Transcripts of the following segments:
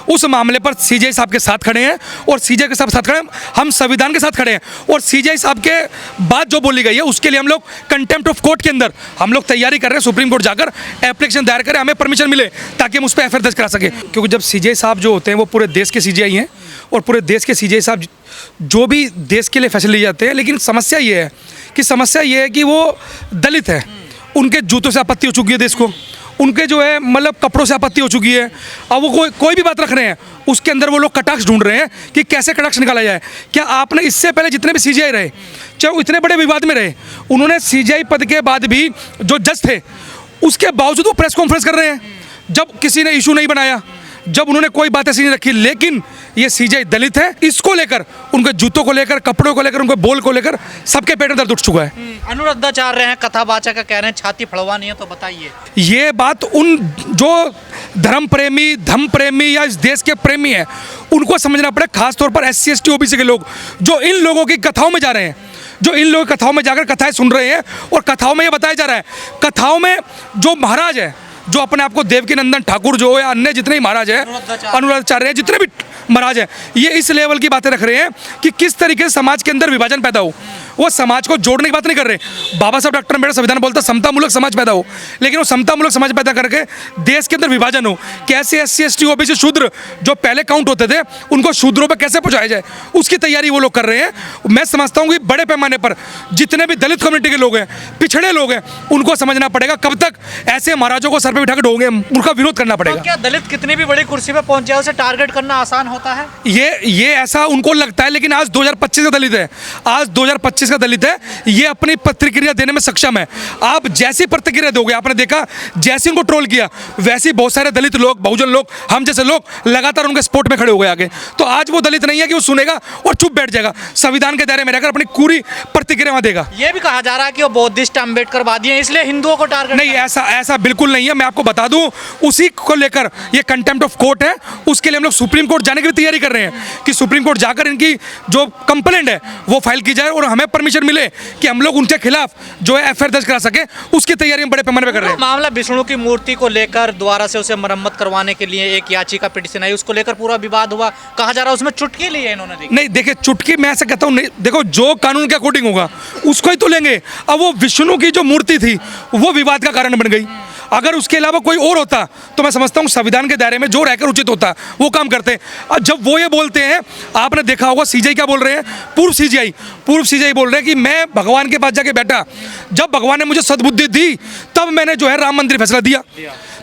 उस मामले पर सीजेआई साहब के साथ खड़े हैं और सीजेआई के साथ खड़े हैं, हम संविधान के साथ खड़े हैं। और सीजेआई साहब के बात जो बोली गई है उसके लिए हम लोग कंटेम्प्ट ऑफ कोर्ट के अंदर हम लोग तैयारी कर रहे हैं, सुप्रीम कोर्ट जाकर एप्लीकेशन दायर करें, हमें परमिशन मिले ताकि हम उस पर एफआईआर दर्ज करा सकें। क्योंकि जब सीजेआई साहब जो होते हैं वो पूरे देश के सीजेआई हैं और पूरे देश के सीजेआई साहब जो भी देश के लिए फैसले लिए जाते हैं, लेकिन समस्या ये है कि वो दलित है, उनके जूतों से आपत्ति हो चुकी है देश को, उनके जो है मतलब कपड़ों से आपत्ति हो चुकी है। अब वो कोई भी बात रख रहे हैं उसके अंदर वो लोग कटाक्ष ढूंढ रहे हैं कि कैसे कटाक्ष निकाला जाए। क्या आपने इससे पहले जितने भी सीजेआई रहे, चाहे वो इतने बड़े विवाद में रहे, उन्होंने सीजेआई पद के बाद भी जो जज थे उसके बावजूद वो प्रेस कॉन्फ्रेंस कर रहे हैं जब किसी ने इशू नहीं बनाया, जब उन्होंने कोई बात ऐसी नहीं रखी। लेकिन ये सीजेआई दलित है, इसको लेकर, उनके जूतों को लेकर, कपड़ों को लेकर, उनके बोल को लेकर सबके पेट में दर्द उठ चुका है। अनुराधाचार्य हैं, कथावाचक का कह रहे हैं छाती फड़वानी है, तो बताइए। ये बात उन जो धर्म प्रेमी या इस देश के प्रेमी हैं उनको समझना पड़े, खासतौर पर SC ST OBC के लोग जो इन लोगों की कथाओं में जा रहे हैं, जो इन लोगों की कथाओं में जाकर कथाएं सुन रहे हैं। और कथाओं में ये बताया जा रहा है, कथाओं में जो महाराज है, जो अपने आप को देवकीनंदन ठाकुर जो है, अन्य जितने भी महाराज हैं, अनुराधाचार्य हैं, जितने भी महाराज हैं, ये इस लेवल की बातें रख रहे हैं कि किस तरीके से समाज के अंदर विभाजन पैदा हो। वो समाज को जोड़ने की बात नहीं कर रहे। बाबा साहब डॉक्टर अम्बेडकर संविधान बोलता है समतामूलक समाज पैदा हो, लेकिन वो समतामूलक समाज पैदा करके देश के अंदर विभाजन हो। कैसे SC ST OBC शूद्र जो पहले काउंट होते थे उनको शूद्रों पर कैसे पहुंचाया जाए, उसकी तैयारी वो लोग कर रहे हैं। मैं समझता हूँ कि बड़े पैमाने पर जितने भी दलित कम्युनिटी के लोग हैं, पिछड़े लोग हैं, उनको समझना पड़ेगा कब तक ऐसे महाराजों को सर पे बिठा के ढोंगे, उनका विरोध करना पड़ेगा। क्या दलित कितनी भी बड़ी कुर्सी पे पहुंच जाए उसे टारगेट करना आसान होता है? ये ऐसा उनको लगता है, लेकिन आज 2025 का दलित है, आज 2025 का दलित है, ये अपनी प्रतिक्रिया देने में सक्षम है। आप जैसी प्रतिक्रिया दोगे, आपने देखा जैसे उनको ट्रोल किया वैसे बहुत सारे दलित लोग, बहुजन लोग, हम जैसे लोग लगातार उनके सपोर्ट में खड़े हो गए आगे। तो आज वो दलित नहीं है कि वो सुनेगा और चुप बैठ जाएगा, संविधान के दायरे में रहकर अपनी पूरी प्रतिक्रिया देगा। ये भी कहा जा रहा है कि वो बौद्धिस्ट अम्बेडकरवादी हैं इसलिए हिंदुओं को टारगेट नहीं, ऐसा बिल्कुल नहीं है। मैं आपको बता दूं, उसी को लेकर ये कंटेम्प्ट ऑफ कोर्ट है, उसके लिए हम लोग सुप्रीम कोर्ट जाने की भी तैयारी कर रहे हैं कि सुप्रीम कोर्ट जाकर इनकी जो कंप्लेंट है वो फाइल की जाए और हमें परमिशन मिले कि हम लोग उनके खिलाफ जो है एफआईआर दर्ज करा सके। उसकी तैयारी हम बड़े पैमाने पर कर रहे हैं। मामला विष्णु की मूर्ति को लेकर दोबारा से उसे मरम्मत करवाने के लिए एक याचिका पिटीशन आई, उसको लेकर पूरा विवाद हुआ, कहा जा रहा है उसमें चुटकी ली है इन्होंने। नहीं, देखिए चुटकी मैं ऐसा कहता हूँ नहीं, देखो जो कानून के अकॉर्डिंग होगा उसको ही तो लेंगे। अब वो विष्णु की जो मूर्ति थी वो विवाद का कारण बन गई। अगर उसके अलावा कोई और होता तो मैं समझता हूँ संविधान के दायरे में जो रहकर उचित होता वो काम करते। अब जब वो ये बोलते हैं, आपने देखा होगा सीजेआई क्या बोल रहे हैं, पूर्व सीजेआई बोल रहे हैं कि मैं भगवान के पास जाके बैठा, जब भगवान ने मुझे सद्बुद्धि दी तब मैंने जो है राम मंदिर फैसला दिया।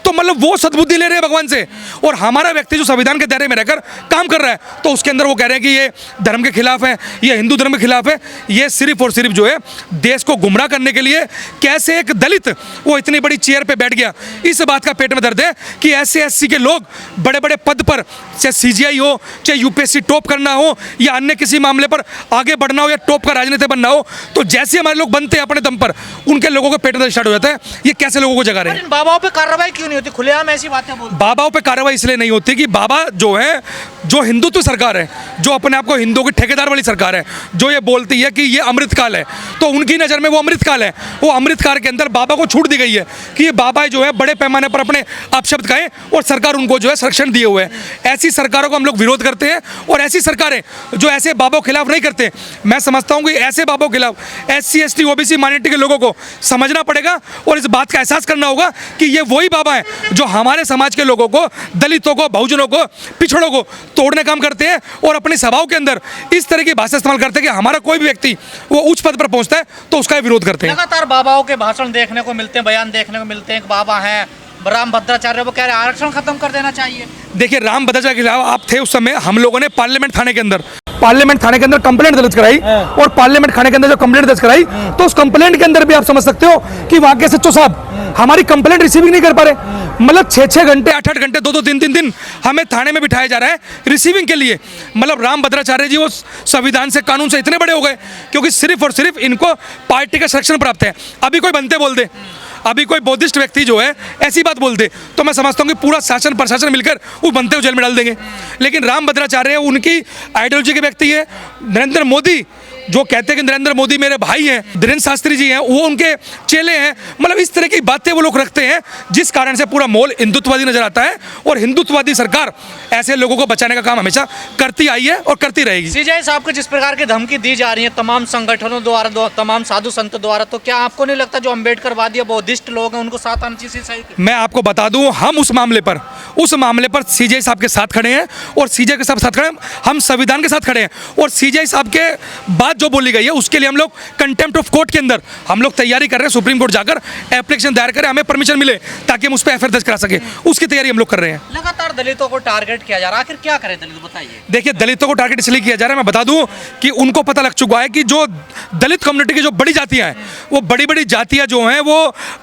तो मतलब वो सद्बुद्धि ले रहे हैं भगवान से, और हमारा व्यक्ति जो संविधान के दायरे में रहकर काम कर रहा है तो उसके अंदर वो कह रहे हैं कि ये धर्म के खिलाफ है, ये हिंदू धर्म के खिलाफ है। ये सिर्फ और सिर्फ जो है देश को गुमराह करने के लिए, कैसे एक दलित वो इतनी बड़ी चेयर पे बैठ गया, इस बात का पेट में दर्द है कि ऐसे SC के लोग बड़े बड़े पद पर, चाहे सीजीआई हो, चाहे UPSC टॉप करना हो या अन्य किसी मामले पर आगे बढ़ना हो या टॉप का राजनीति बनना हो, तो जैसे हमारे लोग बनते हैं अपने दम पर, उनके लोगों को पेट में दर्द स्टार्ट हो जाता है। ये कैसे लोगों को जगा रहे हैं? बाबाओं पे कार्रवाई क्यों नहीं होती? खुलेआम ऐसी बातें बोलते हैं। बाबाओं पे कार्रवाई इसलिए नहीं होती कि बाबा जो है, जो हिंदुत्व सरकार है, जो अपने आप को हिंदुओं की ठेकेदार वाली सरकार है, जो ये बोलती है कि ये अमृतकाल है, तो उनकी नज़र में वो अमृतकाल है। वो अमृतकाल के अंदर बाबा को छूट दी गई है कि ये बाबा जो है बड़े पैमाने पर अपने अपशब्द कहें और सरकार उनको जो है संरक्षण दिए हुए है। ऐसी सरकारों को हम लोग विरोध करते हैं और ऐसी सरकारें जो ऐसे बाबों के खिलाफ नहीं करते। मैं समझता हूँ कि ऐसे बाबों के खिलाफ SC ST OBC माइनॉरिटी के लोगों को समझना पड़ेगा और इस बात का एहसास करना होगा कि ये वही बाबा है जो हमारे समाज के लोगों को, दलितों को, बहुजनों को, पिछड़ों को तोड़ने काम करते हैं और अपनी सभाओं के अंदर इस तरह की भाषा इस्तेमाल करते हैं कि हमारा कोई भी व्यक्ति वो उच्च पद पर पहुंचता है तो उसका विरोध करते हैं। लगातार बाबाओं के भाषण देखने को मिलते हैं, बयान देखने को मिलते हैं। बाबा हैं राम भद्राचार्य, वो कह रहे हैं आरक्षण खत्म कर देना चाहिए। देखिए राम भद्राचार्य के खिलाफ आप थे उस समय, हम लोगों ने पार्लियामेंट थाने के अंदर कंप्लेंट दर्ज कराई और पार्लियामेंट थाने के अंदर जो कंप्लेंट दर्ज कराई तो उस कंप्लेंट के अंदर भी आप समझ सकते हो कि वहां के SHO साहब हमारी कंप्लेंट रिसीविंग नहीं कर पा रहे। मतलब 6-6 घंटे, 8-8 घंटे, 2-2, 3-3 दिन हमें थाने में बिठाया जा रहा है रिसीविंग के लिए। मतलब राम भद्राचार्य जी वो संविधान से, कानून से इतने बड़े हो गए क्योंकि सिर्फ और सिर्फ इनको पार्टी का संरक्षण प्राप्त है। अभी कोई बनते बोल दे, अभी कोई बौद्धिस्ट व्यक्ति जो है ऐसी बात बोल दे तो मैं समझता हूँ कि पूरा शासन प्रशासन मिलकर वो बनते हुए जेल में डाल देंगे। लेकिन राम भद्राचार्य उनकी आइडियोलॉजी के व्यक्ति है। नरेंद्र मोदी जो कहते हैं कि नरेंद्र मोदी मेरे भाई हैं, धीरेन्द्र शास्त्री जी हैं, वो उनके चेले हैं। मतलब इस तरह की बातें वो लोग रखते हैं जिस कारण से पूरा माहौल हिंदुत्ववादी नजर आता है और हिंदुत्ववादी सरकार ऐसे लोगों को बचाने का काम हमेशा करती आई है और करती रहेगी। सीजेआई साहब को जिस प्रकार की धमकी दी जा रही है तमाम संगठनों द्वारा, तमाम साधु संत द्वारा, तो क्या आपको नहीं लगता जो अम्बेडकरवादी या बौद्धिस्ट लोग हैं उनको साथ आना चाहिए सही? मैं आपको बता दूं, हम उस मामले पर सीजेआई साहब के साथ खड़े हैं और सीजेआई के साथ खड़े हैं, हम संविधान के साथ खड़े हैं। और सीजेआई साहब के बात जो बोली गई है उसके लिए हम लोग कंटेम्प्ट ऑफ कोर्ट के अंदर हम लोग तैयारी कर रहे हैं, सुप्रीम कोर्ट जाकर एप्लीकेशन दायर करें, हमें परमिशन मिले ताकि हम उस पर एफआईआर दर्ज करा सके, उसकी तैयारी हम लोग कर रहे हैं। लगातार दलितों को टारगेट किया जा रहा है, आखिर क्या करें दलित, बताइए। देखिए, दलितों को टारगेट इसलिए किया जा रहा है, मैं बता दूं कि उनको पता लग चुका है कि जो दलित कम्युनिटी की जो बड़ी जातियां हैं, वो बड़ी बड़ी जातियां जो हैं वो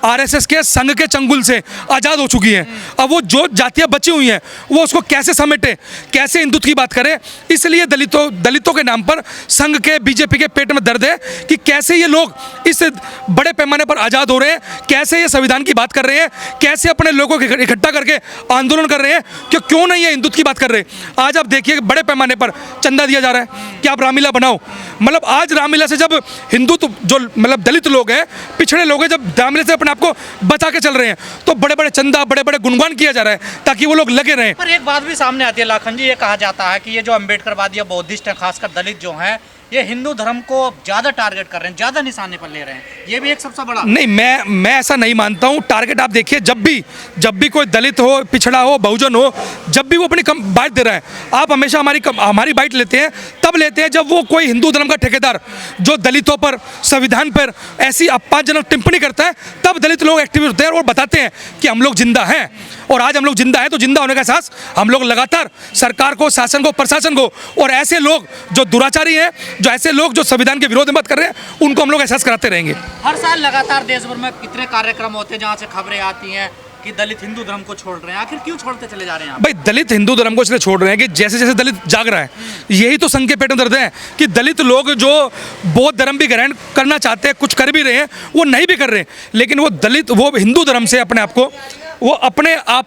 आरएसएस के संघ के चंगुल से आज़ाद हो चुकी हैं। अब वो जो जातियां बची हुई हैं वो उसको कैसे समेटे, कैसे हिंदुत्व की बात करें, इसलिए दलितों के नाम पर संघ के, बीजेपी के पेट में दर्द है कि कैसे ये लोग इस बड़े पैमाने पर आज़ाद हो रहे हैं, कैसे ये संविधान की बात कर रहे हैं, कैसे अपने लोगों को इकट्ठा करके आंदोलन कर रहे हैं कि क्यों नहीं ये हिंदुत्व की बात कर रहे हैं। आज आप देखिए बड़े पैमाने पर चंदा दिया जा रहा है कि आप रामलीला बनाओ। मतलब आज रामलीला से जब हिंदुत्व जो मतलब दलित लोग हैं, पिछड़े लोग हैं, जब रामलीला से अपने आप को बचा के चल रहे हैं तो बड़े बड़े चंदा, बड़े बड़े गुणगान किया जा रहा है ताकि वो लोग लगे रहें। पर एक बात भी सामने आती है लाखन जी, ये कहा जाता है कि ये जो अम्बेडकरवादी या बौद्धिस्ट हैं, खासकर दलित जो हैं, ये हिंदू धर्म को ज्यादा टारगेट कर रहे हैं, ज्यादा निशाने पर ले रहे हैं, ये भी एक सबसे बड़ा। नहीं, मैं ऐसा नहीं मानता हूँ। टारगेट आप देखिए, जब भी कोई दलित हो, पिछड़ा हो, बहुजन हो, जब भी वो अपनी बाइट दे रहा है, आप हमेशा हमारी बाइट लेते हैं तब लेते हैं जब वो कोई हिंदू धर्म का ठेकेदार जो दलितों पर, संविधान पर ऐसी अपमानजनक टिप्पणी करता है, तब दलित लोग एक्टिव होते हैं और बताते हैं कि हम लोग जिंदा हैं। और आज हम लोग जिंदा हैं तो जिंदा होने का एहसास हम लोग लगातार सरकार को, शासन को, प्रशासन को और ऐसे लोग जो दुराचारी हैं, जो ऐसे लोग जो संविधान के विरोध में बात कर रहे हैं, उनको हम लोग एहसास कराते रहेंगे। हर साल लगातार देश भर में कितने कार्यक्रम होते हैं जहाँ से खबरें आती हैं कि दलित हिंदू धर्म को छोड़ रहे हैं, आखिर क्यों छोड़ते चले जा रहे हैं? भाई, दलित हिंदू धर्म को इसलिए छोड़ रहे हैं कि जैसे जैसे दलित जाग रहा है, यही तो संघ के पेट में दर्द है कि दलित लोग जो बौद्ध धर्म भी ग्रहण करना चाहते हैं, कुछ कर भी रहे हैं, वो नहीं भी कर रहे हैं, लेकिन वो हिंदू धर्म से अपने आप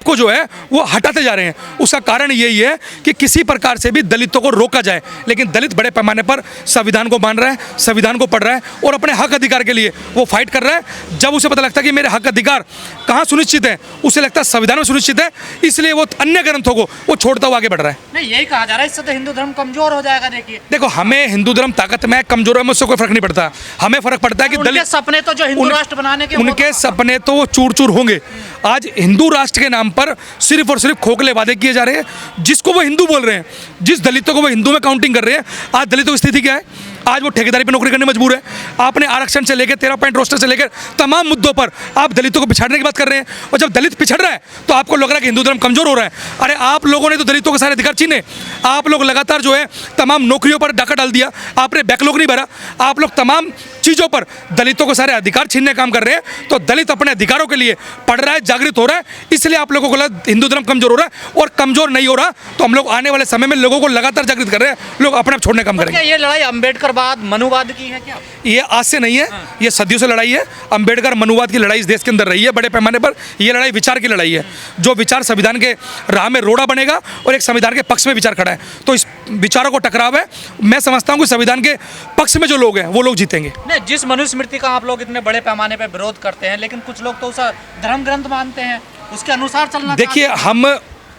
को जो है वो हटाते जा रहे हैं। उसका कारण यही है कि किसी प्रकार से भी दलितों को रोका जाए, लेकिन दलित बड़े पैमाने पर संविधान को मान रहा है, संविधान को पढ़ रहा है और अपने हक अधिकार के लिए वो फाइट कर रहा है। जब उसे पता लगता है कि मेरे हक अधिकार कहाँ सुनिश्चित है, उसे लगता है संविधान में सुनिश्चित है, इसलिए वो अन्य ग्रंथों को वो छोड़ता हुआ आगे बढ़ रहा है। नहीं, यही कहा जा रहा है इससे तो हिंदू धर्म कमजोर हो जाएगा। देखो, हमें हिंदू धर्म ताकत में, कमजोर है, मुझसे कोई फर्क नहीं पड़ता। हमें फर्क पड़ता है कि दलित सपने तो जो हिंदू राष्ट्र बनाने के, उनके सपने तो वो चूर चूर होंगे। आज हिंदू राष्ट्र के नाम पर सिर्फ और सिर्फ खोखले वादे किए जा रहे हैं। जिसको वो हिंदू बोल रहे हैं, जिस दलितों को वो हिंदू में काउंटिंग कर रहे हैं, आज दलितों की स्थिति क्या है? आज वो ठेकेदारी पे नौकरी करने मजबूर है। आपने आरक्षण से लेकर 13 पॉइंट रोस्टर से लेकर तमाम मुद्दों पर आप दलितों को पिछाड़ने की बात कर रहे हैं, और जब दलित पिछड़ रहा है तो आपको लग रहा है कि हिंदू धर्म कमजोर हो रहा है। अरे, आप लोगों ने तो दलितों के सारे अधिकार छीने। आप लोग लगातार जो है तमाम नौकरियों पर डाका डाल दिया, आपने बैकलॉग नहीं भरा, आप लोग तमाम चीज़ों पर दलितों को सारे अधिकार छीनने का काम कर रहे हैं। तो दलित अपने अधिकारों के लिए पढ़ रहा है, जागृत हो रहा है, इसलिए आप लोगों को लगा हिंदू धर्म कमजोर हो रहा है, और कमजोर नहीं हो रहा। तो हम लोग आने वाले समय में लोगों को लगातार जागृत कर रहे हैं, लोग अपने आप छोड़ने का काम करेंगे। ये लड़ाई अम्बेडकरवाद, मनुवाद की है क्या? ये आज से नहीं है, ये सदियों से लड़ाई है। अंबेडकर मनुवाद की लड़ाई इस देश के अंदर रही है बड़े पैमाने पर। ये लड़ाई विचार की लड़ाई है। जो विचार संविधान के राह में रोड़ा बनेगा और एक संविधान के पक्ष में विचार खड़ा है, तो इस विचारों को टकराव है। मैं समझता हूँ कि संविधान के पक्ष में जो लोग हैं वो लोग जीतेंगे। नहीं, जिस मनुस्मृति का आप लोग इतने बड़े पैमाने पर विरोध करते हैं, लेकिन कुछ लोग तो उसे धर्म ग्रंथ मानते हैं, उसके अनुसार चलना। देखिए,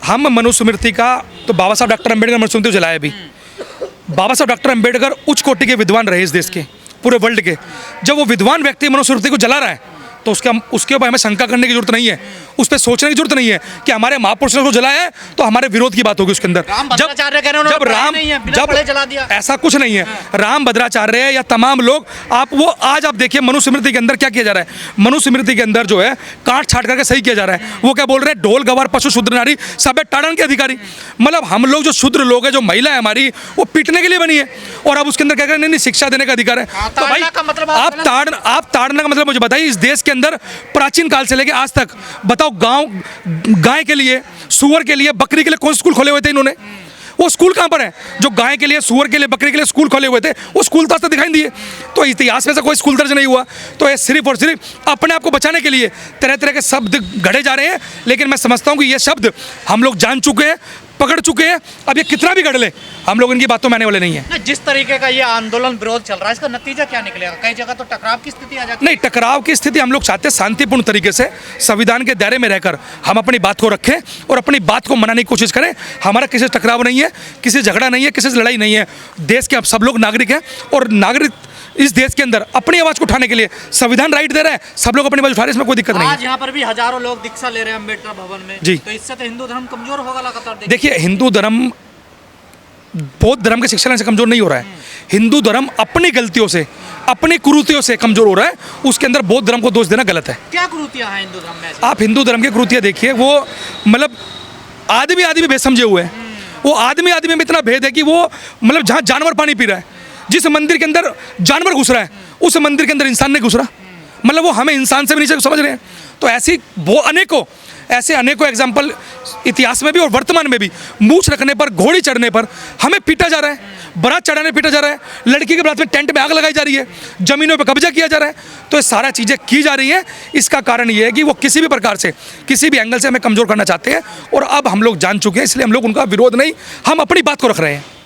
हम मनुस्मृति का तो बाबा साहब डॉक्टर अम्बेडकर मनुस्मृति जलाया भी। बाबा साहब डॉक्टर अम्बेडकर उच्च कोटि के विद्वान रहे इस देश के, पूरे वर्ल्ड के। जब वो विद्वान व्यक्ति मनुस्मृति को जला रहा है तो उसके ऊपर हमें शंका करने की जरूरत नहीं है, उस पर सोचने की जरूरत नहीं है कि हमारे महापुरुषों ने को जलाया है तो हमारे विरोध की बात होगी उसके अंदर। जब ऐसा कुछ नहीं है। राम भद्राचार्य या तमाम लोग, आज आप देखिए मनुस्मृति के अंदर क्या किया जा रहा है। मनुस्मृति के अंदर जो है काट छाट करके सही किया जा रहा है। वो क्या बोल रहे हैं? ढोल गवार पशु शूद्र नारी सब टाड़न के अधिकारी। मतलब हम लोग जो शूद्र लोग हैं, जो महिला है हमारी, वो पीटने के लिए बनी है, और अब उसके अंदर क्या करें? नहीं, शिक्षा देने का अधिकार है। तो भाई आप ताड़ना का मतलब मुझे बताइए। इस देश के अंदर प्राचीन काल से लेकर आज तक बताओ, गाय के लिए, सुअर के लिए, बकरी के लिए कौन स्कूल खोले हुए थे इन्होंने? वो स्कूल कहाँ पर है? जो गाय के लिए, सुअर के लिए, बकरी के लिए स्कूल खोले हुए थे, वो स्कूल तो आज तक दिखाई नहीं दिए। तो इतिहास में से कोई स्कूल दर्ज नहीं हुआ। तो ये सिर्फ और सिर्फ अपने आप को बचाने के लिए तरह तरह के शब्द गढ़े जा रहे हैं। लेकिन मैं समझता हूँ कि ये शब्द हम लोग जान चुके हैं, पकड़ चुके हैं। अब ये कितना भी गढ़ ले, हम लोग इनकी बातों में आने वाले नहीं है। ना, जिस तरीके का ये आंदोलन विरोध चल रहा है, इसका नतीजा क्या निकलेगा? कई जगह तो टकराव की स्थिति आ जाती है। नहीं, टकराव की स्थिति हम लोग चाहते हैं शांतिपूर्ण तरीके से संविधान के दायरे में रहकर हम अपनी बात को रखें और अपनी बात को मनाने की कोशिश करें। हमारा किसी से टकराव नहीं है, किसी से झगड़ा नहीं है, किसी से लड़ाई नहीं है। देश के अब सब लोग नागरिक हैं और नागरिक इस देश के अंदर अपनी आवाज़ को उठाने के लिए संविधान राइट दे रहा है। सब लोग अपनी आवाज़ उठा रहे हैं, इसमें कोई दिक्कत नहीं है। आज यहाँ पर भी हजारों लोग दीक्षा ले रहे हैं अम्बेडकर भवन में जी। तो इससे तो हिंदू धर्म कमजोर होगा लगातार। देखिए, हिंदू धर्म बौद्ध धर्म के शिक्षा से कमजोर नहीं हो रहा है। हिंदू धर्म अपनी गलतियों से, अपनी कुरीतियों से कमजोर हो रहा है। उसके अंदर बौद्ध धर्म को दोष देना गलत है। क्या कुरीतियां हैं हिंदू धर्म में ऐसी? आप हिंदू धर्म की कुरीतियां देखिए, वो मतलब आदमी आदमी भेद समझे हुए हैं। वो आदमी आदमी में इतना भेद है कि वो मतलब जहाँ जानवर पानी पी रहा है, जिस मंदिर के अंदर जानवर घुस रहा है, उस मंदिर के अंदर इंसान नहीं घुस रहा। मतलब वो हमें इंसान से भी नीचे समझ रहे हैं। तो ऐसी वो अनेकों एग्जाम्पल इतिहास में भी और वर्तमान में भी, मूछ रखने पर, घोड़ी चढ़ने पर हमें पीटा जा रहा है, बारात चढ़ाने पीटा जा रहा है, लड़की के बारात में टेंट में आग लगाई जा रही है, जमीनों पे कब्जा किया जा रहा है। तो ये सारा चीज़ें की जा रही हैं। इसका कारण ये है कि वो किसी भी प्रकार से, किसी भी एंगल से हमें कमज़ोर करना चाहते हैं और अब हम लोग जान चुके हैं, इसलिए हम लोग उनका विरोध नहीं, हम अपनी बात को रख रहे हैं।